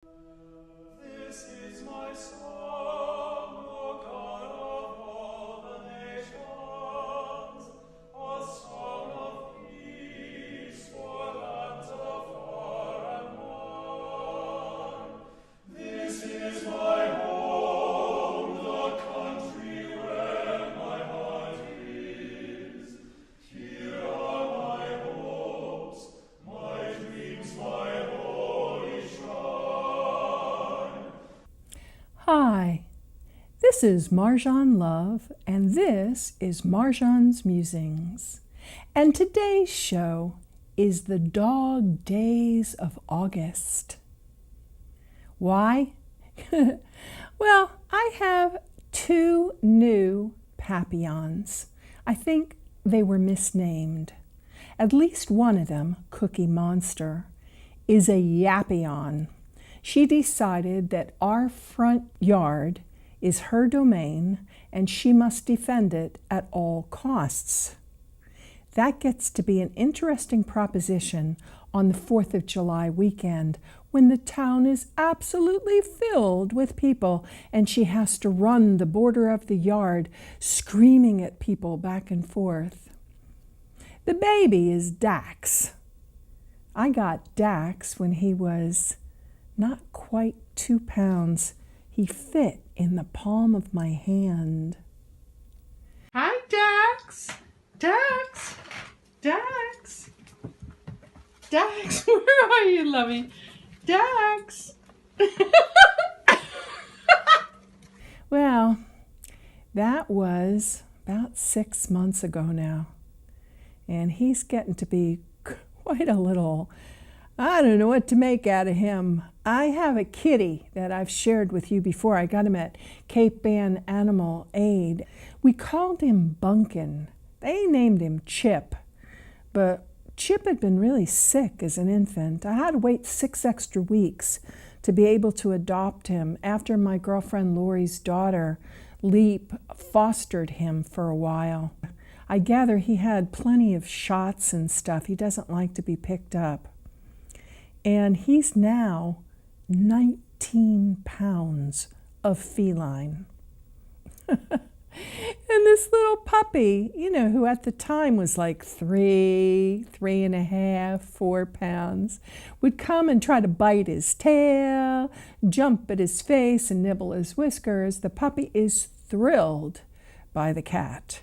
This is my song, O God of all the nations, a song of peace for lands afar and wide. This is my home, the country where my heart is. Here are my hopes, my dreams, my holy shrine. Hi, this is Marjohn Love, and this is Marjohn's Musings. And today's show is the dog days of August. Why? Well, I have two new papillons. I think they were misnamed. At least one of them, Cookie Monster, is a Yappion. She decided that our front yard is her domain and she must defend it at all costs. That gets to be an interesting proposition on the 4th of July weekend when the town is absolutely filled with people and she has to run the border of the yard screaming at people back and forth. The baby is Dax. I got Dax when he was not quite 2 pounds. He fit in the palm of my hand. Hi, Dax. Dax. Dax. Dax, where are you, lovey? Dax. Well, that was about 6 months ago now. And he's getting to be quite a little, I don't know what to make out of him. I have a kitty that I've shared with you before. I got him at Cape Ann Animal Aid. We called him Bunkin. They named him Chip, but Chip had been really sick as an infant. I had to wait 6 extra weeks to be able to adopt him after my girlfriend Lori's daughter, Leap, fostered him for a while. I gather he had plenty of shots and stuff. He doesn't like to be picked up. And he's now 19 pounds of feline. And this little puppy, who at the time was like 3.5, 4 pounds, would come and try to bite his tail, jump at his face, and nibble his whiskers. The puppy is thrilled by the cat.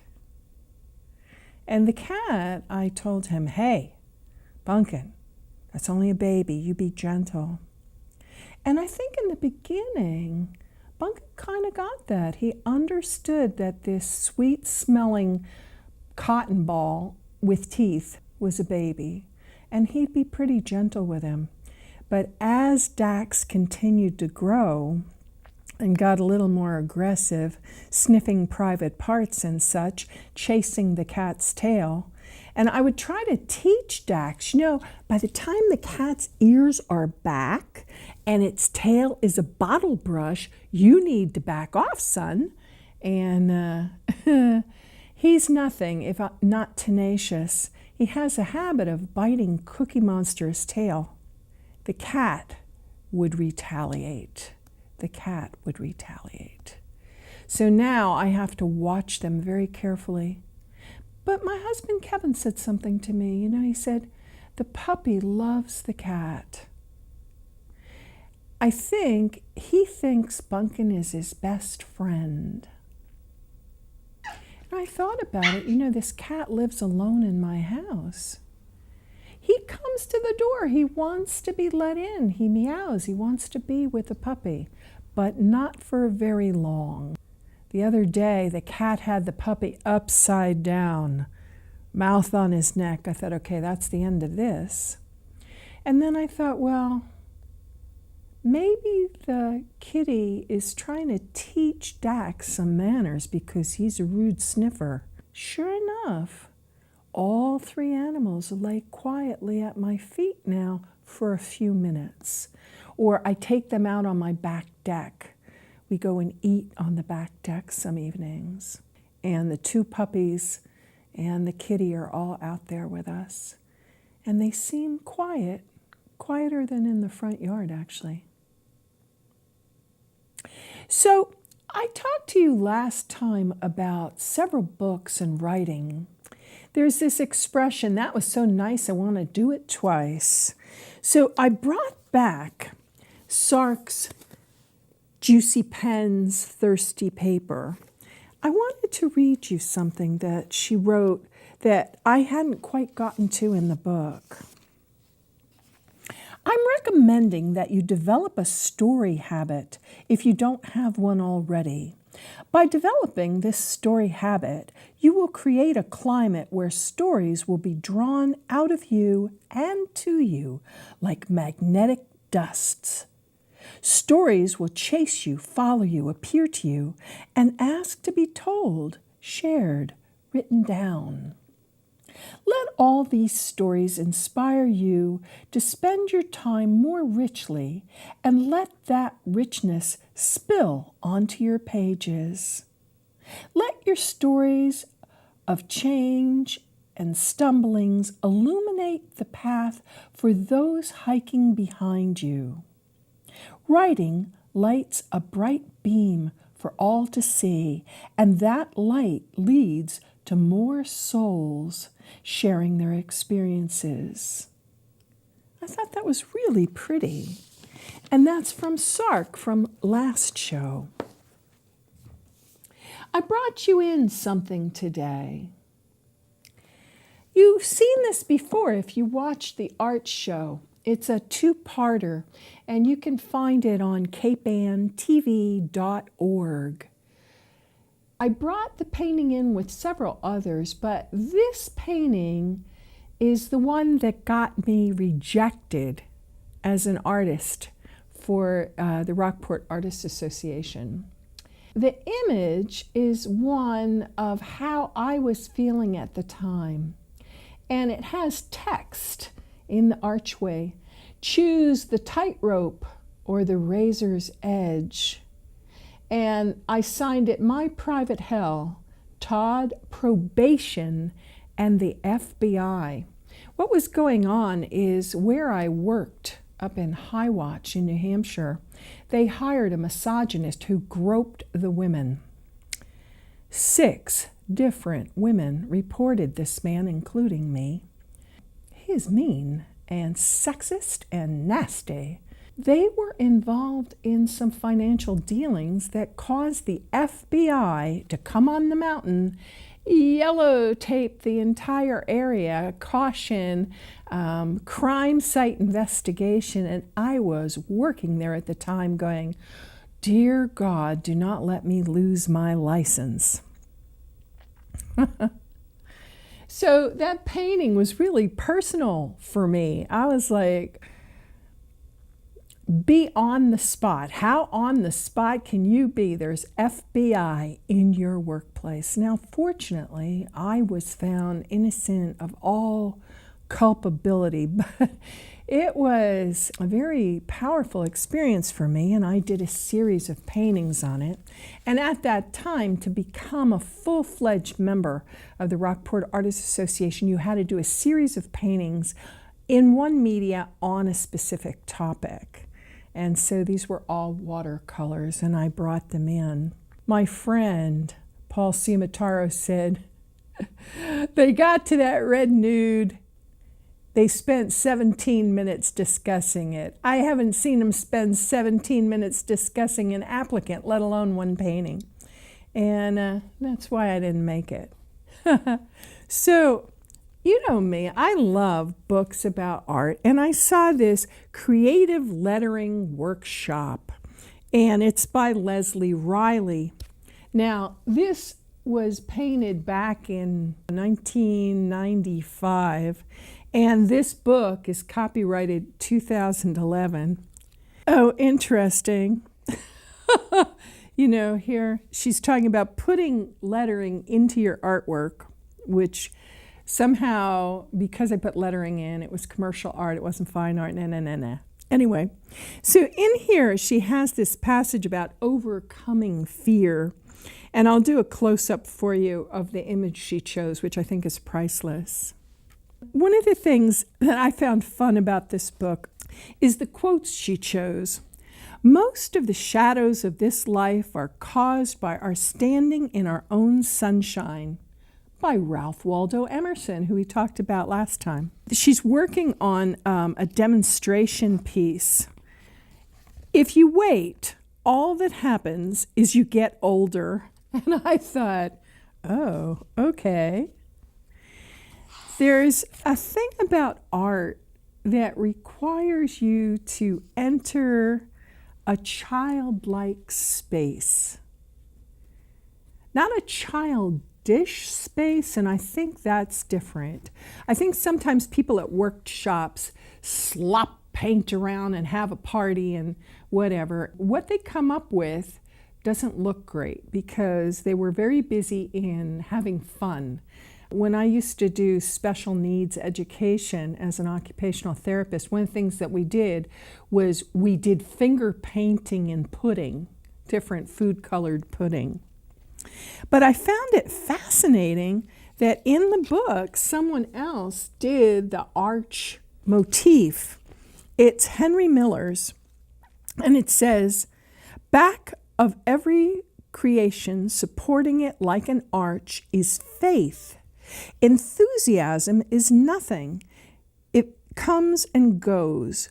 And the cat, I told him, hey, Bunkin, that's only a baby. You be gentle. And I think in the beginning, Bunkin kind of got that. He understood that this sweet-smelling cotton ball with teeth was a baby, and he'd be pretty gentle with him. But as Dax continued to grow and got a little more aggressive, sniffing private parts and such, chasing the cat's tail, and I would try to teach Dax, by the time the cat's ears are back and its tail is a bottle brush, you need to back off, son. And he's nothing if not tenacious. He has a habit of biting Cookie Monster's tail. The cat would retaliate. The cat would retaliate. So now I have to watch them very carefully. But my husband Kevin said something to me. He said, the puppy loves the cat. I think he thinks Bunkin is his best friend. And I thought about it. This cat lives alone in my house. He comes to the door. He wants to be let in. He meows. He wants to be with the puppy, but not for very long. The other day, the cat had the puppy upside down, mouth on his neck. I thought, okay, that's the end of this. And then I thought, well, maybe the kitty is trying to teach Dax some manners because he's a rude sniffer. Sure enough, all 3 animals lay quietly at my feet now for a few minutes. Or I take them out on my back deck. We go and eat on the back deck some evenings. And the 2 puppies and the kitty are all out there with us. And they seem quiet, quieter than in the front yard, actually. So I talked to you last time about several books and writing. There's this expression, that was so nice, I want to do it twice. So I brought back Sark's Juicy Pen's Thirsty Paper. I wanted to read you something that she wrote that I hadn't quite gotten to in the book. I'm recommending that you develop a story habit if you don't have one already. By developing this story habit, you will create a climate where stories will be drawn out of you and to you like magnetic dusts. Stories will chase you, follow you, appear to you, and ask to be told, shared, written down. Let all these stories inspire you to spend your time more richly, and let that richness spill onto your pages. Let your stories of change and stumblings illuminate the path for those hiking behind you. Writing lights a bright beam for all to see, and that light leads to more souls sharing their experiences. I thought that was really pretty. And that's from Sark from last show. I brought you in something today. You've seen this before if you watched the art show. It's a two-parter, and you can find it on capeanntv.org. I brought the painting in with several others, but this painting is the one that got me rejected as an artist for the Rockport Artists Association. The image is one of how I was feeling at the time, and it has text in the archway. Choose the tightrope or the razor's edge. And I signed it My Private Hell, Todd, Probation, and the FBI. What was going on is where I worked up in Highwatch in New Hampshire, they hired a misogynist who groped the women. 6 different women reported this man, including me. He is mean and sexist and nasty. They were involved in some financial dealings that caused the FBI to come on the mountain, yellow tape the entire area, caution, crime site investigation, and I was working there at the time going, "Dear God, do not let me lose my license." So that painting was really personal for me. I was like, be on the spot. How on the spot can you be? There's FBI in your workplace. Now, fortunately, I was found innocent of all culpability, but it was a very powerful experience for me, and I did a series of paintings on it. And at that time, to become a full-fledged member of the Rockport Artists Association, you had to do a series of paintings in one media on a specific topic. And so these were all watercolors, and I brought them in. My friend, Paul Ciamataro, said, they got to that red nude. They spent 17 minutes discussing it. I haven't seen them spend 17 minutes discussing an applicant, let alone one painting. And that's why I didn't make it. So, you know me, I love books about art, and I saw this creative lettering workshop, and it's by Leslie Riley. Now, this was painted back in 1995, and this book is copyrighted 2011. Oh, interesting. You know, here she's talking about putting lettering into your artwork, which somehow, because I put lettering in, it was commercial art, it wasn't fine art, nah. Anyway, so in here she has this passage about overcoming fear, and I'll do a close-up for you of the image she chose, which I think is priceless. One of the things that I found fun about this book is the quotes she chose. Most of the shadows of this life are caused by our standing in our own sunshine, by Ralph Waldo Emerson, who we talked about last time. She's working on a demonstration piece. If you wait, all that happens is you get older. And I thought, oh, okay. There's a thing about art that requires you to enter a childlike space. Not a childish space, and I think that's different. I think sometimes people at workshops slop paint around and have a party and whatever. What they come up with doesn't look great because they were very busy in having fun. When I used to do special needs education as an occupational therapist, one of the things that we did was we did finger painting and pudding, different food-colored pudding. But I found it fascinating that in the book, someone else did the arch motif. It's Henry Miller's, and it says, "Back of every creation, supporting it like an arch, is faith. Enthusiasm is nothing. It comes and goes.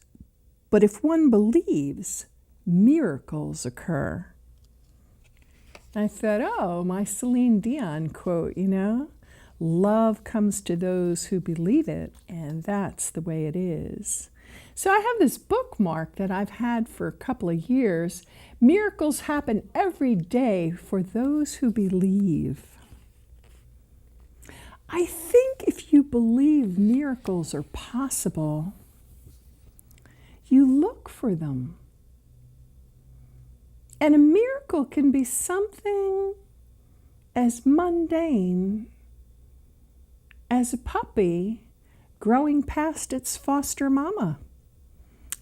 But if one believes, miracles occur." I thought, oh, my Celine Dion quote, love comes to those who believe it, and that's the way it is. So I have this bookmark that I've had for a couple of years. Miracles happen every day for those who believe. I think if you believe miracles are possible, you look for them. And a miracle can be something as mundane as a puppy growing past its foster mama.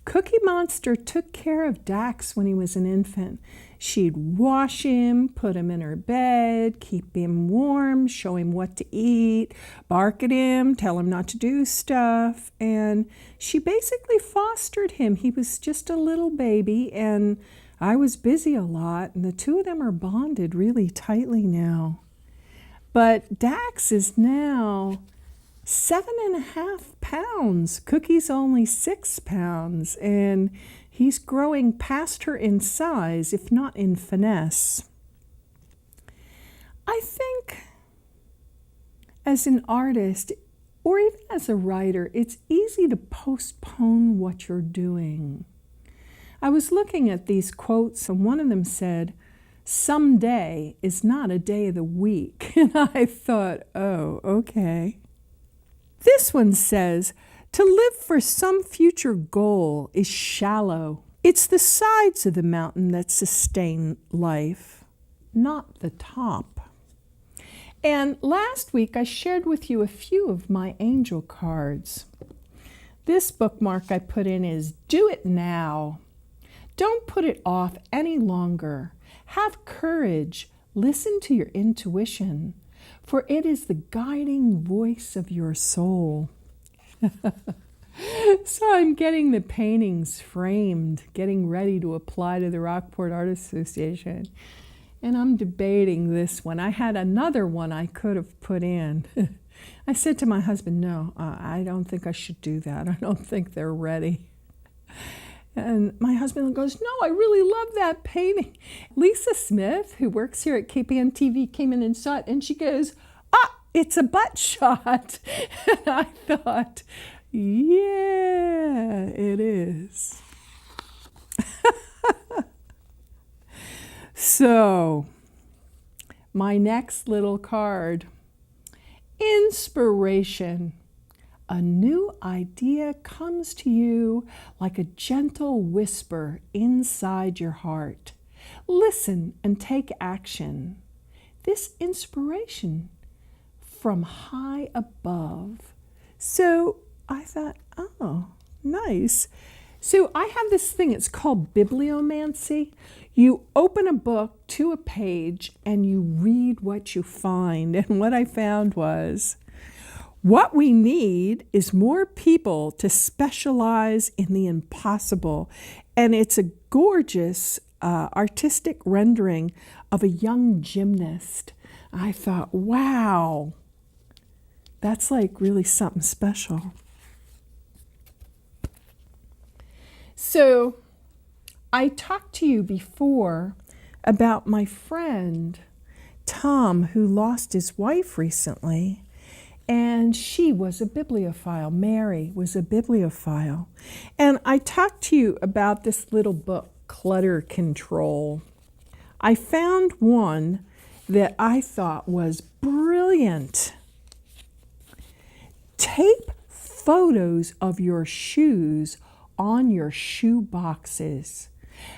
Cookie Monster took care of Dax when he was an infant. She'd wash him, put him in her bed, keep him warm, show him what to eat, bark at him, tell him not to do stuff. And she basically fostered him. He was just a little baby, and I was busy a lot, and the two of them are bonded really tightly now. But Dax is now 7.5 pounds. Cookie's only 6 pounds, and he's growing past her in size, if not in finesse. I think as an artist, or even as a writer, it's easy to postpone what you're doing. I was looking at these quotes, and one of them said, "Someday is not a day of the week." And I thought, oh, okay. This one says, "To live for some future goal is shallow. It's the sides of the mountain that sustain life, not the top." And last week, I shared with you a few of my angel cards. This bookmark I put in is, "Do it now. Don't put it off any longer. Have courage. Listen to your intuition, for it is the guiding voice of your soul." So I'm getting the paintings framed, getting ready to apply to the Rockport Art Association. And I'm debating this one. I had another one I could have put in. I said to my husband, no, I don't think I should do that. I don't think they're ready. And my husband goes, no, I really love that painting. Lisa Smith, who works here at KPN TV, came in and saw it, and she goes, it's a butt shot. And I thought, yeah, it is. So, my next little card, inspiration. A new idea comes to you like a gentle whisper inside your heart. Listen and take action. This inspiration from high above. So I thought, oh, nice. So I have this thing, it's called bibliomancy. You open a book to a page and you read what you find. And what I found was, What we need is more people to specialize in the impossible. And it's a gorgeous artistic rendering of a young gymnast. I thought, wow, that's like really something special. So I talked to you before about my friend Tom, who lost his wife recently. And she was a bibliophile. Mary was a bibliophile. And I talked to you about this little book, Clutter Control. I found one that I thought was brilliant. Tape photos of your shoes on your shoe boxes.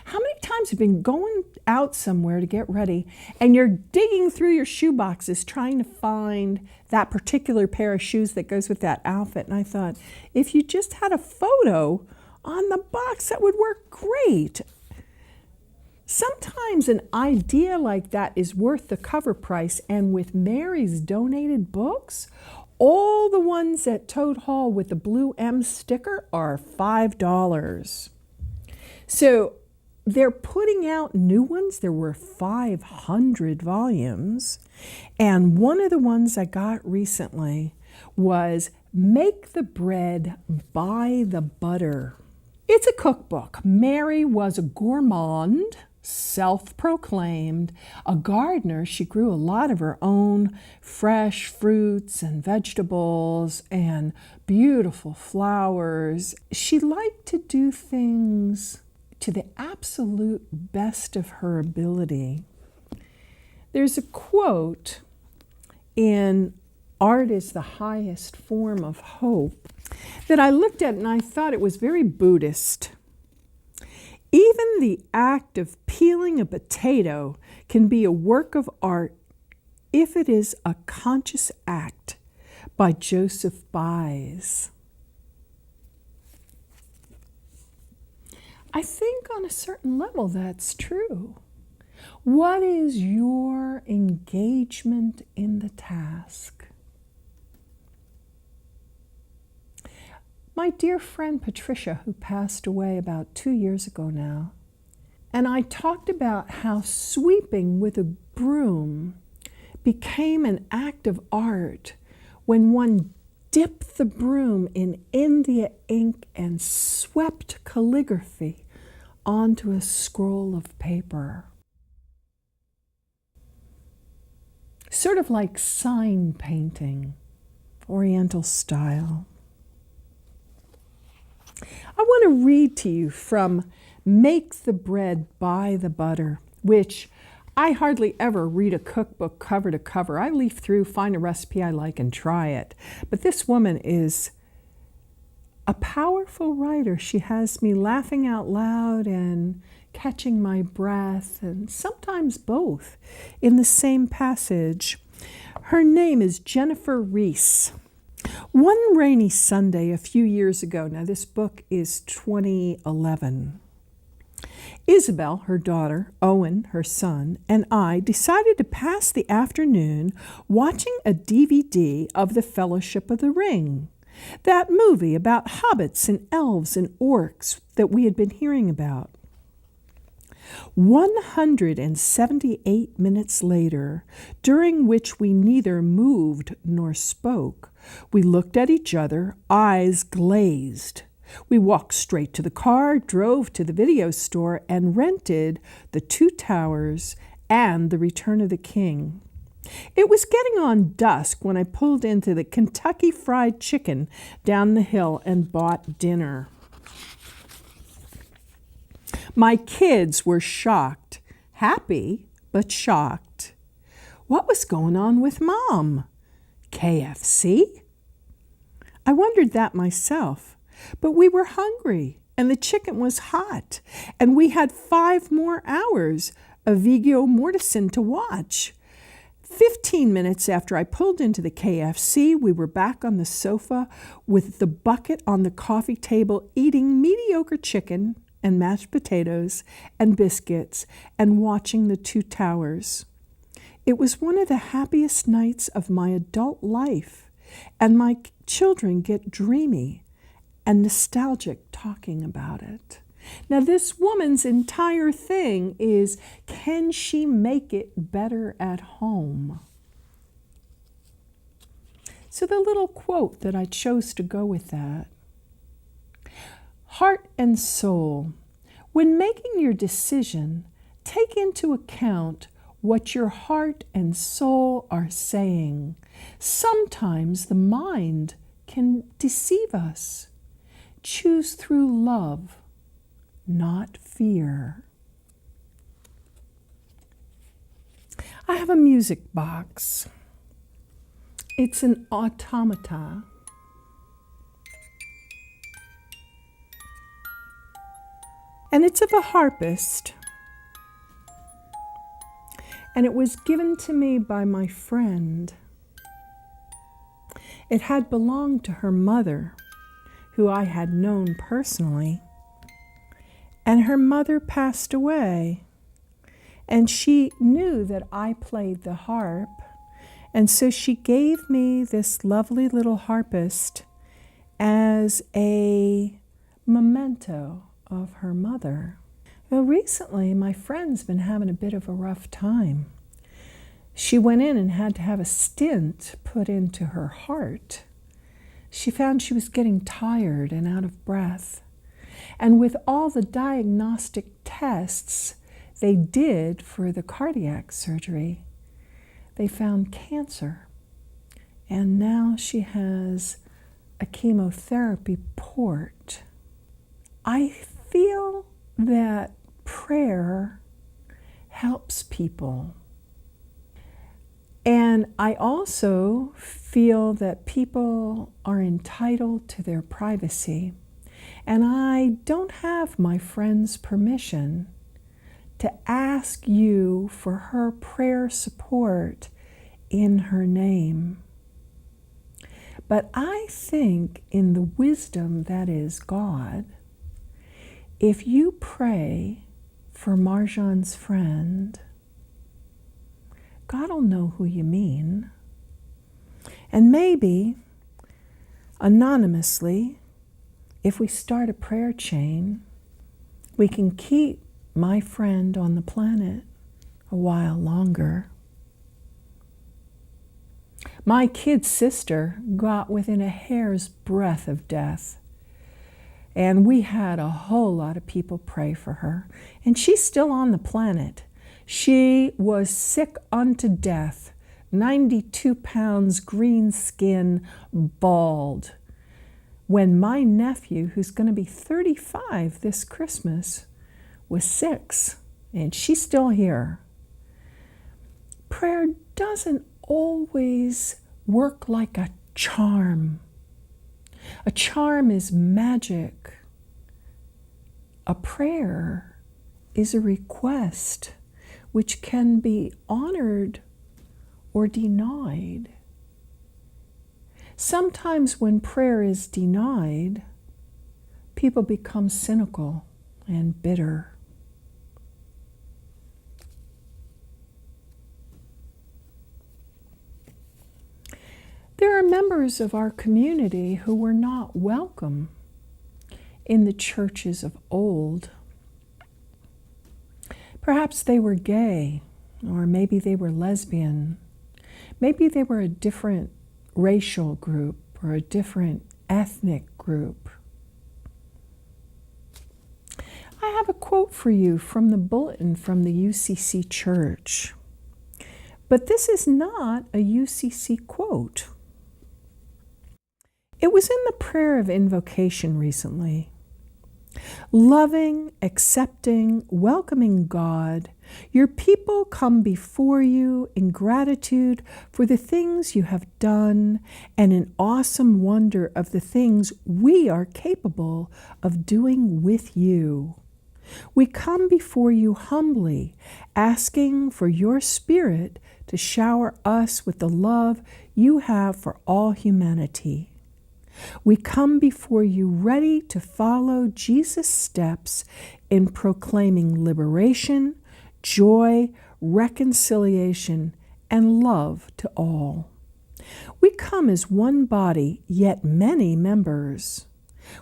How many times have you been going out somewhere to get ready and you're digging through your shoe boxes trying to find that particular pair of shoes that goes with that outfit? And I thought, if you just had a photo on the box, that would work great. Sometimes an idea like that is worth the cover price, and with Mary's donated books, all the ones at Toad Hall with the blue M sticker are $5. So they're putting out new ones. There were 500 volumes. And one of the ones I got recently was Make the Bread, Buy the Butter. It's a cookbook. Mary was a gourmand, self-proclaimed, a gardener. She grew a lot of her own fresh fruits and vegetables and beautiful flowers. She liked to do things to the absolute best of her ability. There's a quote in Art is the Highest Form of Hope that I looked at and I thought it was very Buddhist. Even the act of peeling a potato can be a work of art if it is a conscious act, by Joseph Baez. I think on a certain level that's true. What is your engagement in the task? My dear friend Patricia, who passed away about 2 years ago now, and I talked about how sweeping with a broom became an act of art when one dipped the broom in India ink and swept calligraphy onto a scroll of paper. Sort of like sign painting, Oriental style. I want to read to you from Make the Bread, Buy the Butter, which I hardly ever read a cookbook cover to cover. I leaf through, find a recipe I like, and try it. But this woman is a powerful writer. She has me laughing out loud and catching my breath, and sometimes both in the same passage. Her name is Jennifer Reese. One rainy Sunday a few years ago, now this book is 2011, Isabel, her daughter, Owen, her son, and I decided to pass the afternoon watching a DVD of The Fellowship of the Ring, that movie about hobbits and elves and orcs that we had been hearing about. 178 minutes later, during which we neither moved nor spoke, we looked at each other, eyes glazed. We walked straight to the car, drove to the video store, and rented The Two Towers and The Return of the King. It was getting on dusk when I pulled into the Kentucky Fried Chicken down the hill and bought dinner. My kids were shocked, happy, but shocked. What was going on with Mom? KFC? I wondered that myself, but we were hungry, and the chicken was hot, and we had 5 more hours of Viggo Mortensen to watch. 15 minutes after I pulled into the KFC, we were back on the sofa with the bucket on the coffee table, eating mediocre chicken and mashed potatoes and biscuits and watching The Two Towers. It was one of the happiest nights of my adult life, and my children get dreamy and nostalgic talking about it. Now, this woman's entire thing is, can she make it better at home? So the little quote that I chose to go with that: heart and soul, when making your decision, take into account what your heart and soul are saying. Sometimes the mind can deceive us. Choose through love, not fear. I have a music box. It's an automata. And it's of a harpist. And it was given to me by my friend. It had belonged to her mother, who I had known personally. And her mother passed away. And she knew that I played the harp. And so she gave me this lovely little harpist as a memento of her mother. Well, recently, my friend's been having a bit of a rough time. She went in and had to have a stent put into her heart. She found she was getting tired and out of breath. And with all the diagnostic tests they did for the cardiac surgery, they found cancer. And now she has a chemotherapy port. I feel that prayer helps people. And I also feel that people are entitled to their privacy. And I don't have my friend's permission to ask you for her prayer support in her name. But I think in the wisdom that is God, if you pray for Marjohn's friend, God will know who you mean. And maybe, anonymously, if we start a prayer chain, we can keep my friend on the planet a while longer. My kid's sister got within a hair's breadth of death. And we had a whole lot of people pray for her. And she's still on the planet. She was sick unto death, 92 pounds, green skin, bald. When my nephew, who's going to be 35 this Christmas, was 6, and she's still here. Prayer doesn't always work like a charm. A charm is magic. A prayer is a request which can be honored or denied. Sometimes when prayer is denied, people become cynical and bitter. There are members of our community who were not welcome in the churches of old. Perhaps they were gay, or maybe they were lesbian. Maybe they were a different racial group or a different ethnic group. I have a quote for you from the bulletin from the UCC Church. But this is not a UCC quote. It was in the prayer of invocation recently. Loving, accepting, welcoming God, your people come before you in gratitude for the things you have done and in awesome wonder of the things we are capable of doing with you. We come before you humbly, asking for your Spirit to shower us with the love you have for all humanity. We come before you ready to follow Jesus' steps in proclaiming liberation, joy, reconciliation, and love to all. We come as one body, yet many members.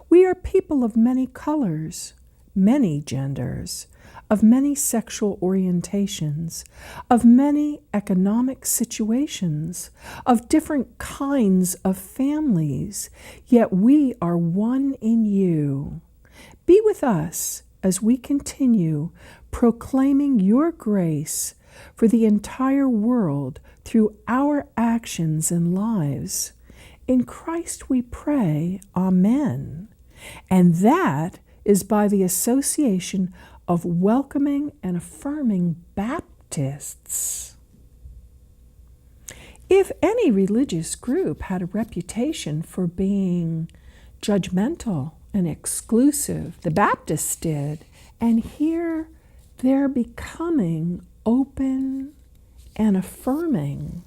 We are people of many colors, many genders, of many sexual orientations, of many economic situations, of different kinds of families, yet we are one in you. Be with us as we continue proclaiming your grace for the entire world through our actions and lives. In Christ we pray, Amen. And that is by the association of welcoming and affirming Baptists. If any religious group had a reputation for being judgmental and exclusive, the Baptists did. And here they're becoming open and affirming.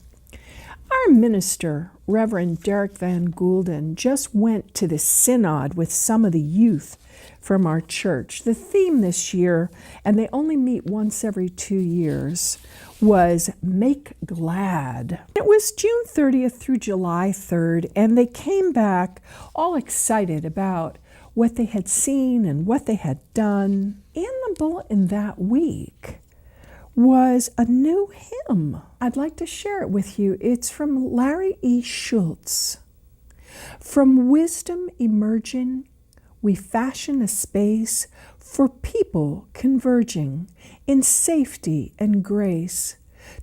Our minister, Reverend Derek Van Goulden, just went to the synod with some of the youth from our church. The theme this year, and they only meet once every 2 years, was Make Glad. It was June 30th through July 3rd, and they came back all excited about what they had seen and what they had done. In the bulletin that week was a new hymn. I'd like to share it with you. It's from Larry E. Schultz. From wisdom emerging, we fashion a space for people converging in safety and grace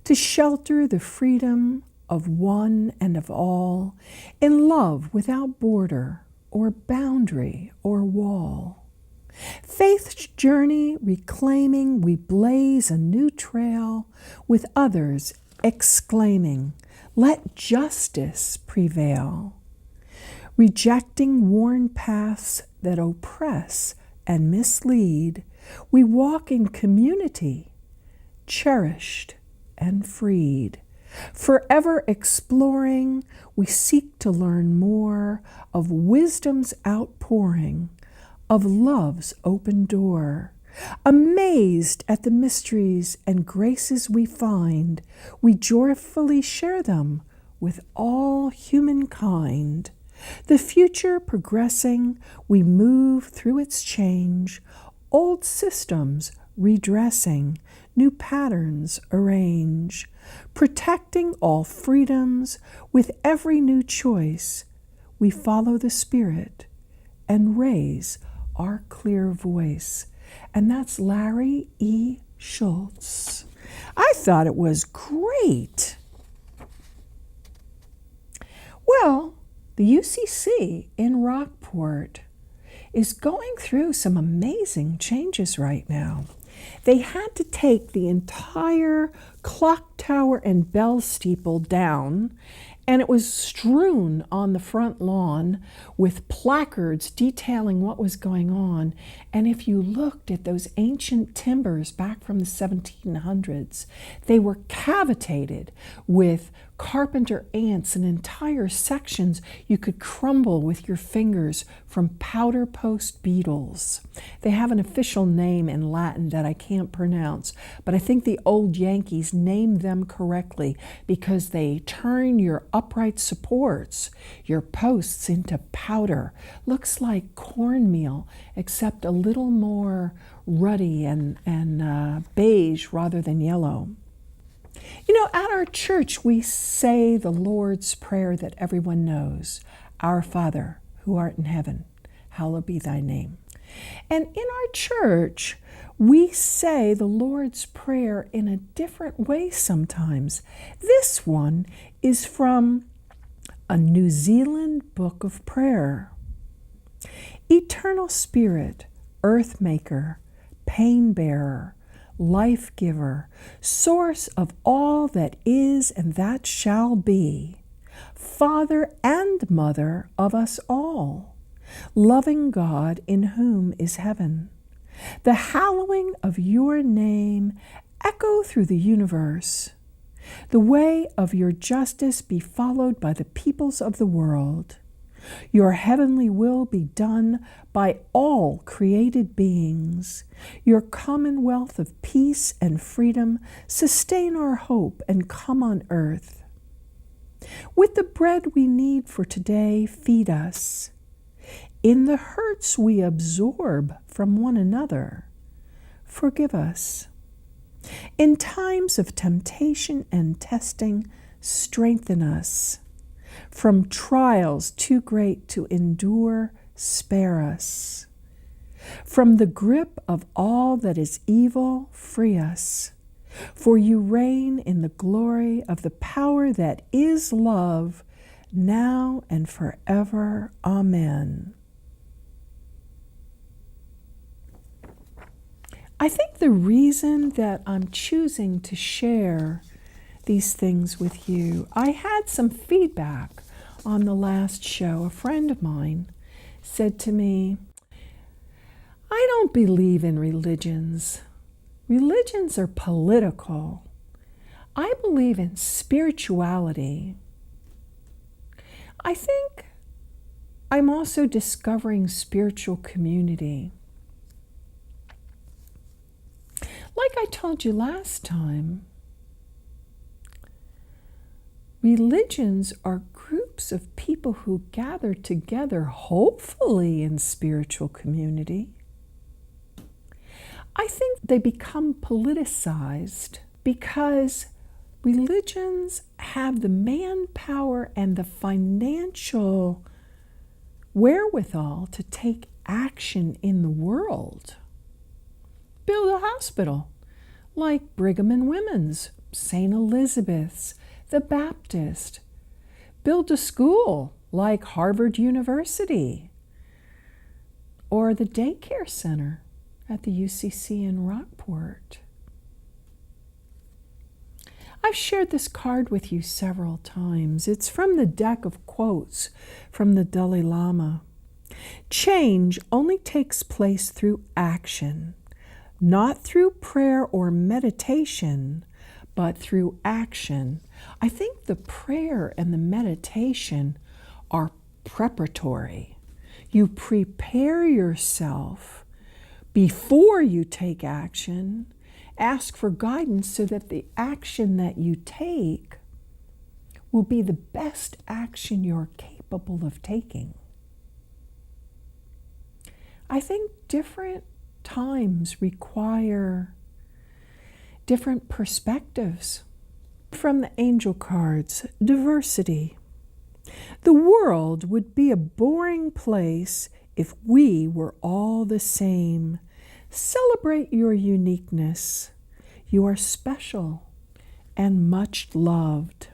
to shelter the freedom of one and of all in love without border or boundary or wall. Faith's journey reclaiming, we blaze a new trail with others exclaiming, let justice prevail. Rejecting worn paths that oppress and mislead, we walk in community, cherished and freed. Forever exploring, we seek to learn more of wisdom's outpouring, of love's open door. Amazed at the mysteries and graces we find, we joyfully share them with all humankind. The future progressing, we move through its change, old systems redressing, new patterns arrange, protecting all freedoms with every new choice. We follow the Spirit and raise our clear voice. And that's Larry E. Schultz. I thought it was great. Well, the UCC in Rockport is going through some amazing changes right now. They had to take the entire clock tower and bell steeple down, and it was strewn on the front lawn with placards detailing what was going on. And if you looked at those ancient timbers back from the 1700s, they were cavitated with carpenter ants, and entire sections you could crumble with your fingers from powder post beetles. They have an official name in Latin that I can't pronounce, but I think the old Yankees named them correctly because they turn your upright supports, your posts, into powder. Looks like cornmeal, except a little more ruddy and beige rather than yellow. You know, at our church, we say the Lord's Prayer that everyone knows. Our Father, who art in heaven, hallowed be thy name. And in our church, we say the Lord's Prayer in a different way sometimes. This one is from a New Zealand book of prayer. Eternal Spirit, Earth Maker, Pain Bearer, Life Giver, Source of all that is and that shall be, Father and Mother of us all, loving God in whom is heaven. The hallowing of your name echo through the universe. The way of your justice be followed by the peoples of the world. Your heavenly will be done by all created beings. Your commonwealth of peace and freedom sustain our hope and come on earth. With the bread we need for today, feed us. In the hurts we absorb from one another, forgive us. In times of temptation and testing, strengthen us. From trials too great to endure, spare us. From the grip of all that is evil, free us. For you reign in the glory of the power that is love, now and forever. Amen. I think the reason that I'm choosing to share these things with you, I had some feedback on the last show. A friend of mine said to me, I don't believe in religions. Religions are political. I believe in spirituality. I think I'm also discovering spiritual community. Like I told you last time, religions are groups of people who gather together, hopefully in spiritual community. I think they become politicized because religions have the manpower and the financial wherewithal to take action in the world. Build a hospital like Brigham and Women's, St. Elizabeth's, the Baptist. Build a school like Harvard University or the daycare center at the UCC in Rockport. I've shared this card with you several times. It's from the deck of quotes from the Dalai Lama. Change only takes place through action, not through prayer or meditation, but through action. I think the prayer and the meditation are preparatory. You prepare yourself before you take action. Ask for guidance so that the action that you take will be the best action you're capable of taking. I think different times require different perspectives. From the angel cards, diversity. The world would be a boring place if we were all the same. Celebrate your uniqueness. You are special and much loved.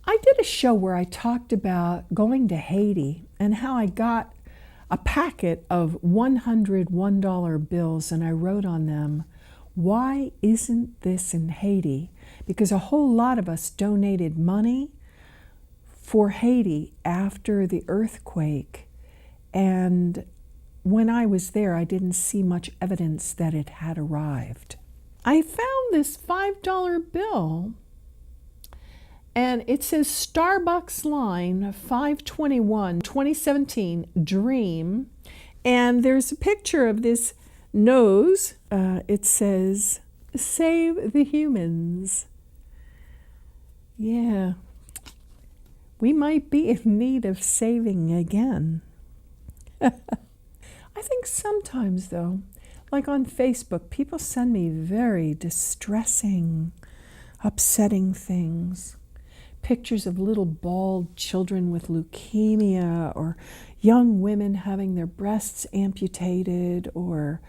I did a show where I talked about going to Haiti and how I got a packet of $101 bills and I wrote on them, why isn't this in Haiti? Because a whole lot of us donated money for Haiti after the earthquake, and when I was there, I didn't see much evidence that it had arrived. I found this $5 bill, and it says Starbucks line 521 2017 Dream, and there's a picture of this nose. It says, Save the Humans. Yeah, we might be in need of saving again. I think sometimes, though, like on Facebook, people send me very distressing, upsetting things. Pictures of little bald children with leukemia, or young women having their breasts amputated, or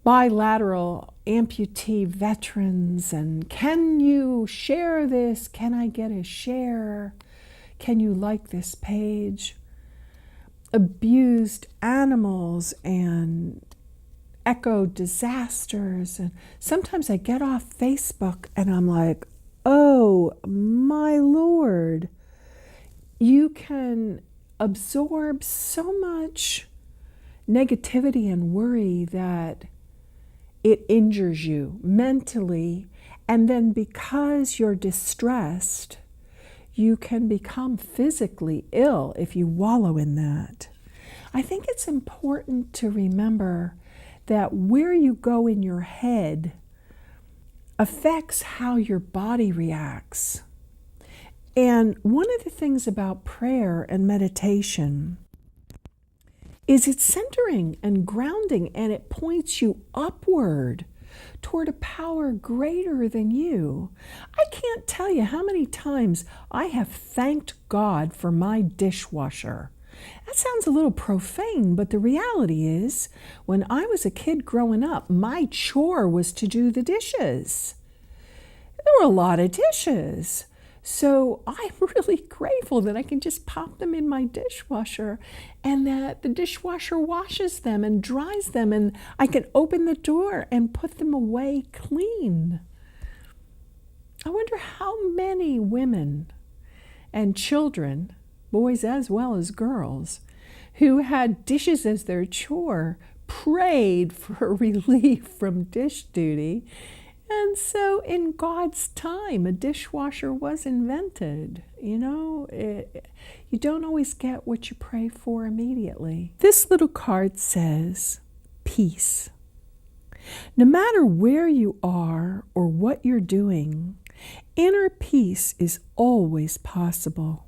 bilateral amputee veterans. And can you share this? Can I get a share? Can you like this page? Abused animals and eco disasters. And sometimes I get off Facebook and I'm like, oh my Lord, you can absorb so much negativity and worry that it injures you mentally, and then because you're distressed, you can become physically ill if you wallow in that. I think it's important to remember that where you go in your head affects how your body reacts. And one of the things about prayer and meditation is it's centering and grounding, and it points you upward toward a power greater than you. I can't tell you how many times I have thanked God for my dishwasher. That sounds a little profane, but the reality is, when I was a kid growing up, my chore was to do the dishes. There were a lot of dishes. So I'm really grateful that I can just pop them in my dishwasher and that the dishwasher washes them and dries them, and I can open the door and put them away clean. I wonder how many women and children, boys as well as girls, who had dishes as their chore prayed for relief from dish duty. And so in God's time, a dishwasher was invented. You know, you don't always get what you pray for immediately. This little card says, peace. No matter where you are or what you're doing, inner peace is always possible.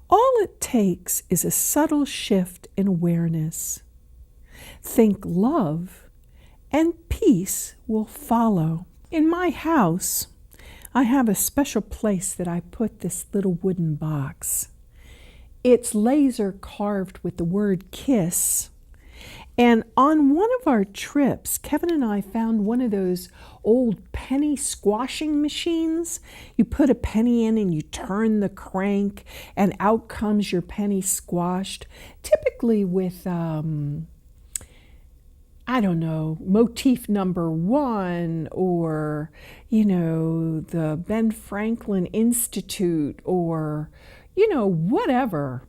All it takes is a subtle shift in awareness. Think love, and peace will follow. In my house, I have a special place that I put this little wooden box. It's laser carved with the word kiss. And on one of our trips, Kevin and I found one of those old penny squashing machines. You put a penny in and you turn the crank and out comes your penny squashed, typically with motif number 1, or, the Ben Franklin Institute, or, whatever.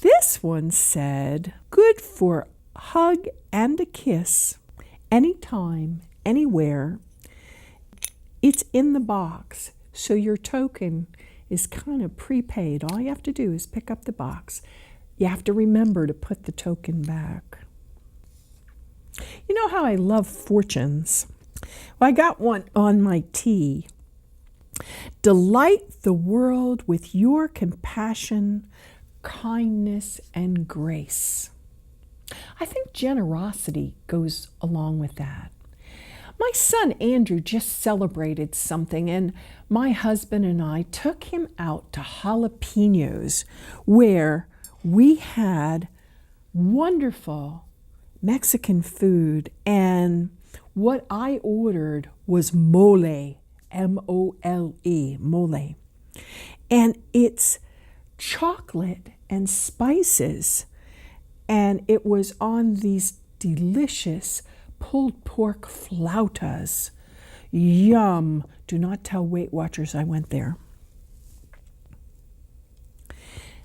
This one said, good for a hug and a kiss, anytime, anywhere. It's in the box, so your token is kind of prepaid. All you have to do is pick up the box. You have to remember to put the token back. You know how I love fortunes? Well, I got one on my tea. Delight the world with your compassion, kindness, and grace. I think generosity goes along with that. My son Andrew just celebrated something, and my husband and I took him out to Jalapenos, where we had wonderful Mexican food, and what I ordered was mole, M-O-L-E, mole. And it's chocolate and spices, and it was on these delicious pulled pork flautas. Yum! Do not tell Weight Watchers I went there.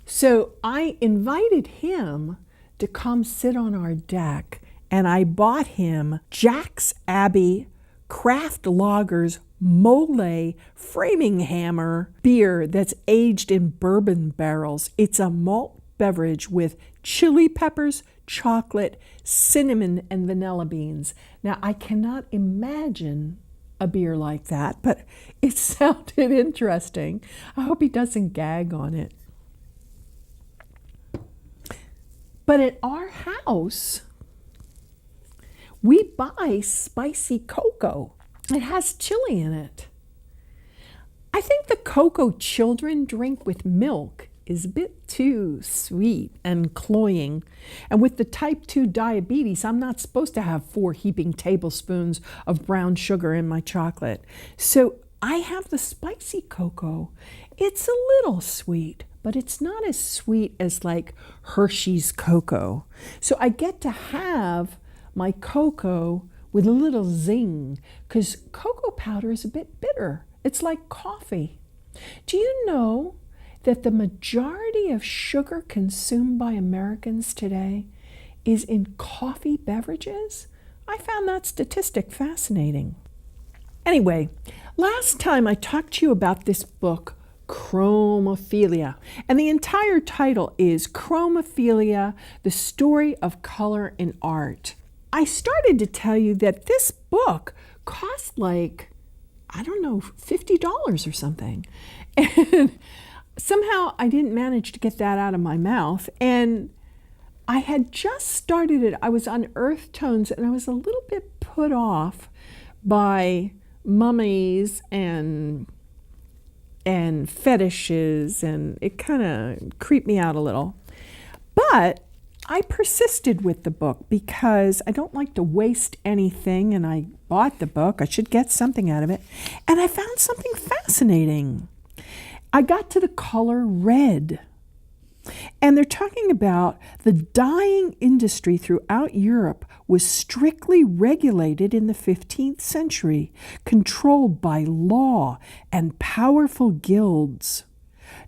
So I invited him to come sit on our deck, and I bought him Jack's Abbey Craft Lagers Mole Framingham beer that's aged in bourbon barrels. It's a malt beverage with chili peppers, chocolate, cinnamon, and vanilla beans. Now, I cannot imagine a beer like that, but it sounded interesting. I hope he doesn't gag on it. But at our house, we buy spicy cocoa. It has chili in it. I think the cocoa children drink with milk is a bit too sweet and cloying. And with the type 2 diabetes, I'm not supposed to have 4 heaping tablespoons of brown sugar in my chocolate. So I have the spicy cocoa. It's a little sweet, but it's not as sweet as like Hershey's cocoa. So I get to have my cocoa with a little zing, because cocoa powder is a bit bitter. It's like coffee. Do you know that the majority of sugar consumed by Americans today is in coffee beverages? I found that statistic fascinating. Anyway, last time I talked to you about this book, Chromophilia, and the entire title is Chromophilia, the Story of Color in Art. I started to tell you that this book cost like, $50 or something. And somehow I didn't manage to get that out of my mouth. And I had just started it. I was on earth tones and I was a little bit put off by mummies and fetishes, and it kind of creeped me out a little. But I persisted with the book because I don't like to waste anything, and I bought the book. I should get something out of it. And I found something fascinating. I got to the color red. And they're talking about the dyeing industry throughout Europe was strictly regulated in the 15th century, controlled by law and powerful guilds.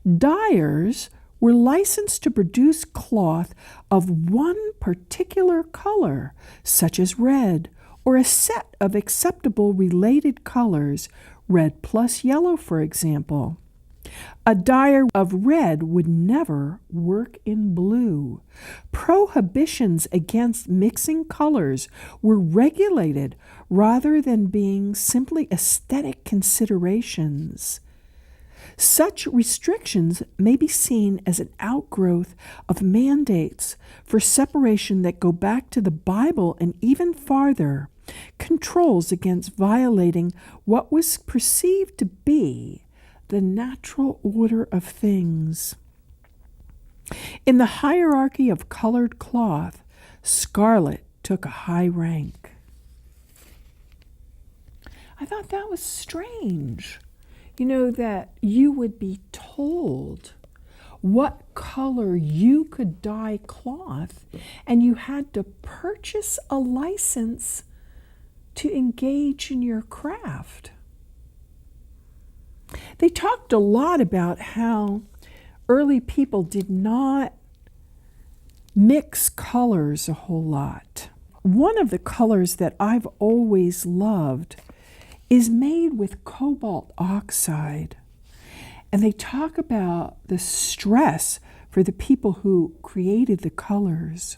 Dyers were licensed to produce cloth of one particular color, such as red, or a set of acceptable related colors, red plus yellow, for example. A dyer of red would never work in blue. Prohibitions against mixing colors were regulated rather than being simply aesthetic considerations. Such restrictions may be seen as an outgrowth of mandates for separation that go back to the Bible and even farther, controls against violating what was perceived to be the natural order of things. In the hierarchy of colored cloth, scarlet took a high rank. I thought that was strange, that you would be told what color you could dye cloth, and you had to purchase a license to engage in your craft. They talked a lot about how early people did not mix colors a whole lot. One of the colors that I've always loved is made with cobalt oxide. And they talk about the stress for the people who created the colors.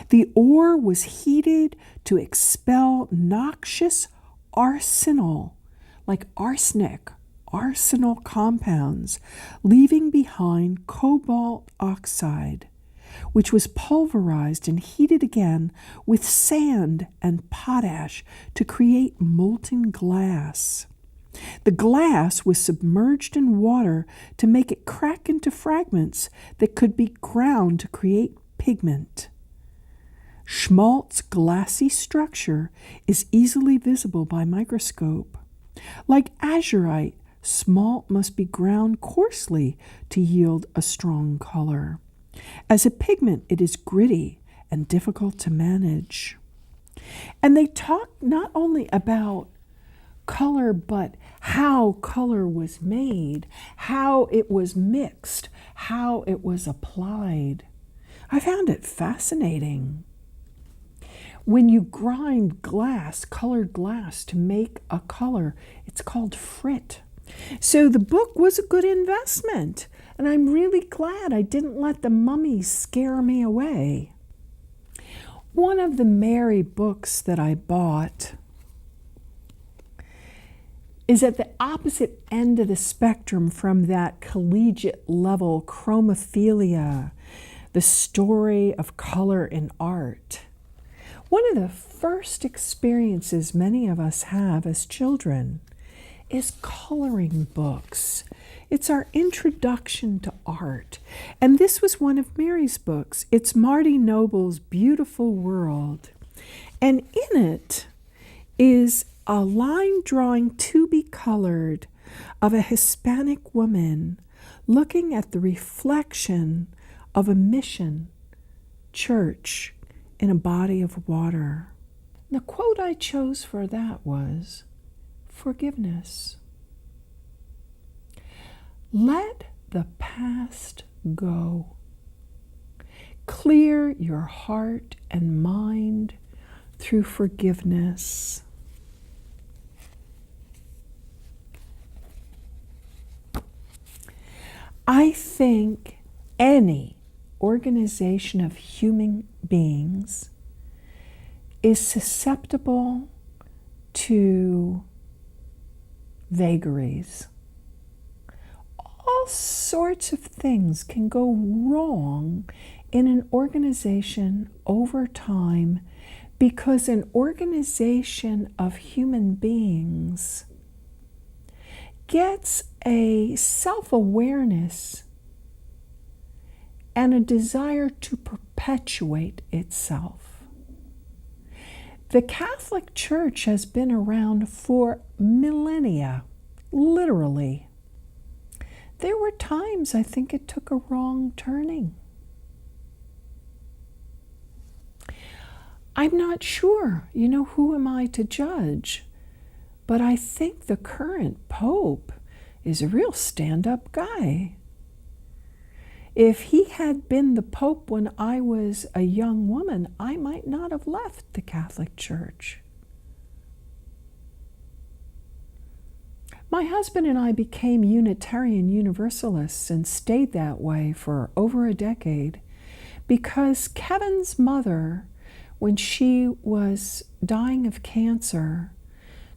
The ore was heated to expel noxious arsenal, like arsenic, arsenal compounds, leaving behind cobalt oxide, which was pulverized and heated again with sand and potash to create molten glass. The glass was submerged in water to make it crack into fragments that could be ground to create pigment. Schmalt's glassy structure is easily visible by microscope. Like azurite, smalt must be ground coarsely to yield a strong color. As a pigment, it is gritty and difficult to manage. And they talk not only about color, but how color was made, how it was mixed, how it was applied. I found it fascinating. When you grind glass, colored glass, to make a color, it's called frit. So the book was a good investment, and I'm really glad I didn't let the mummies scare me away. One of the Mary books that I bought is at the opposite end of the spectrum from that collegiate level chromophilia, the story of color in art. One of the first experiences many of us have as children is coloring books. It's our introduction to art. And this was one of Mary's books. It's Marty Noble's Beautiful World. And in it is a line drawing to be colored of a Hispanic woman looking at the reflection of a mission church in a body of water. The quote I chose for that was, "Forgiveness. Let the past go. Clear your heart and mind through forgiveness." I think any organization of human beings is susceptible to vagaries. All sorts of things can go wrong in an organization over time because an organization of human beings gets a self-awareness and a desire to perpetuate itself. The Catholic Church has been around for millennia, literally. There were times I think it took a wrong turning. I'm not sure, who am I to judge? But I think the current Pope is a real stand-up guy. If he had been the Pope when I was a young woman, I might not have left the Catholic Church. My husband and I became Unitarian Universalists and stayed that way for over a decade because Kevin's mother, when she was dying of cancer,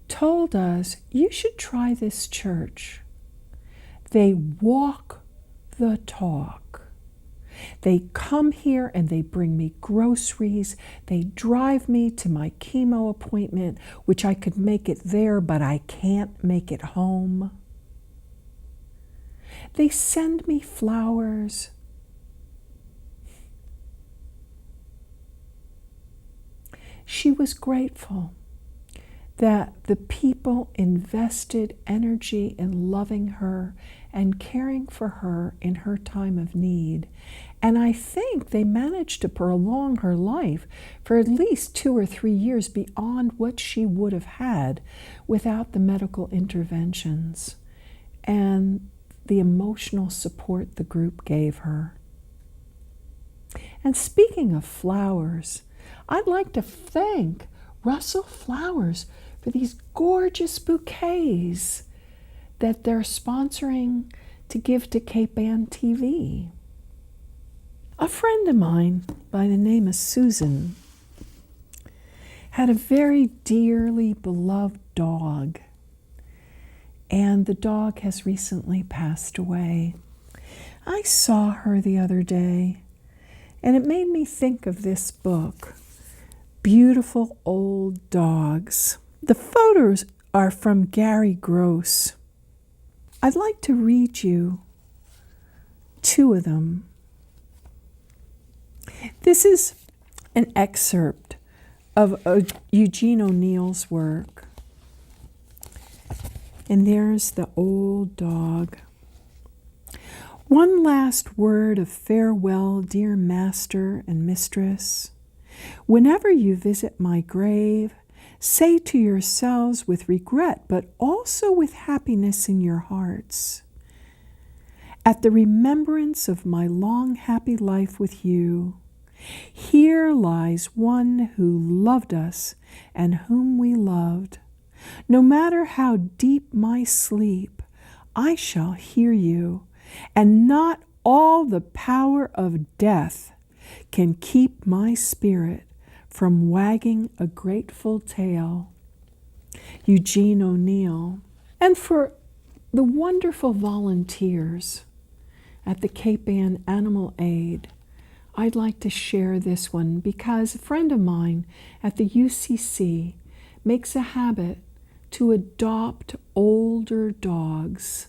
told us, you should try this church. They walk the talk. They come here and they bring me groceries. They drive me to my chemo appointment, which I could make it there, but I can't make it home. They send me flowers. She was grateful that the people invested energy in loving her and caring for her in her time of need. And I think they managed to prolong her life for at least 2 or 3 years beyond what she would have had without the medical interventions and the emotional support the group gave her. And speaking of flowers, I'd like to thank Russell Flowers for these gorgeous bouquets that they're sponsoring to give to Cape Ann TV. A friend of mine by the name of Susan had a very dearly beloved dog, and the dog has recently passed away. I saw her the other day, and it made me think of this book, Beautiful Old Dogs. The photos are from Gary Gross. I'd like to read you 2 of them. This is an excerpt of Eugene O'Neill's work. And there's the old dog. One last word of farewell, dear master and mistress. Whenever you visit my grave, say to yourselves with regret, but also with happiness in your hearts, at the remembrance of my long happy life with you, here lies one who loved us and whom we loved. No matter how deep my sleep, I shall hear you, and not all the power of death can keep my spirit from wagging a grateful tail. Eugene O'Neill. And for the wonderful volunteers at the Cape Ann Animal Aid, I'd like to share this one because a friend of mine at the UCC makes a habit to adopt older dogs,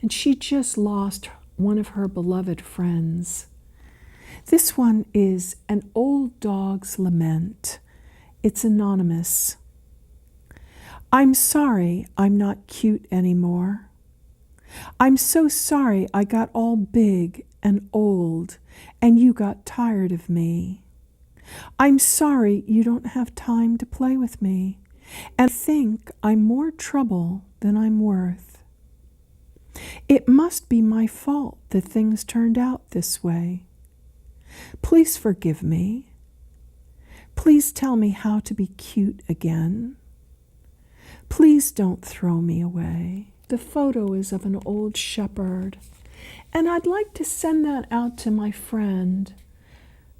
and she just lost one of her beloved friends. This one is An Old Dog's Lament. It's anonymous. I'm sorry I'm not cute anymore. I'm so sorry I got all big and old and you got tired of me. I'm sorry you don't have time to play with me and think I'm more trouble than I'm worth. It must be my fault that things turned out this way. Please forgive me. Please tell me how to be cute again. Please don't throw me away. The photo is of an old shepherd, and I'd like to send that out to my friend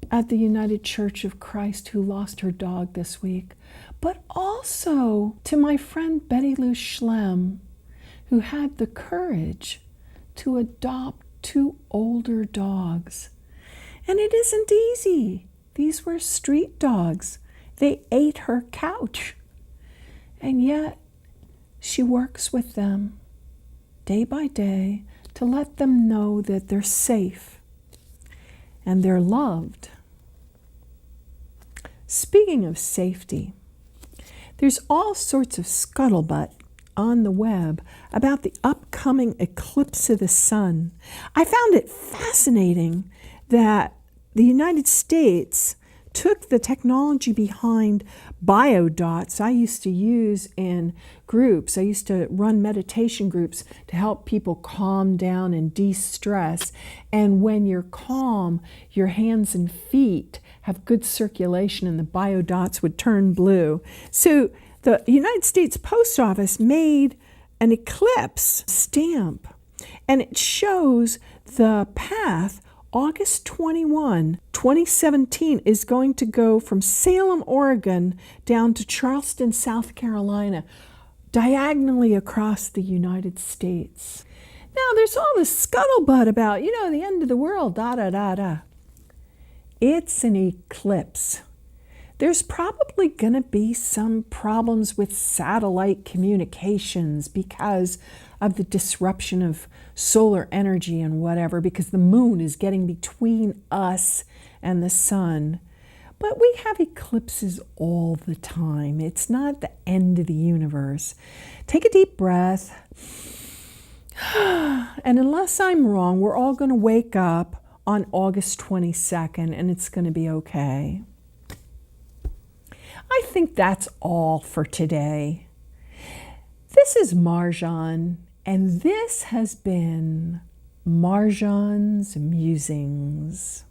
at the United Church of Christ who lost her dog this week, but also to my friend Betty Lou Schlem, who had the courage to adopt 2 older dogs. And it isn't easy. These were street dogs. They ate her couch. And yet, she works with them day by day to let them know that they're safe and they're loved. Speaking of safety, there's all sorts of scuttlebutt on the web about the upcoming eclipse of the sun. I found it fascinating that the United States took the technology behind biodots I used to use in groups. I used to run meditation groups to help people calm down and de-stress. And when you're calm, your hands and feet have good circulation and the biodots would turn blue. So the United States Post Office made an eclipse stamp, and it shows the path. August 21, 2017 is going to go from Salem, Oregon down to Charleston, South Carolina, diagonally across the United States. Now there's all this scuttlebutt about, the end of the world, da-da-da-da. It's an eclipse. There's probably going to be some problems with satellite communications because of the disruption of solar energy and whatever, because the moon is getting between us and the sun. But we have eclipses all the time. It's not the end of the universe. Take a deep breath. And unless I'm wrong, we're all going to wake up on August 22nd and it's going to be okay. I think that's all for today. This is Marjohn, and this has been Marjohn's Musings.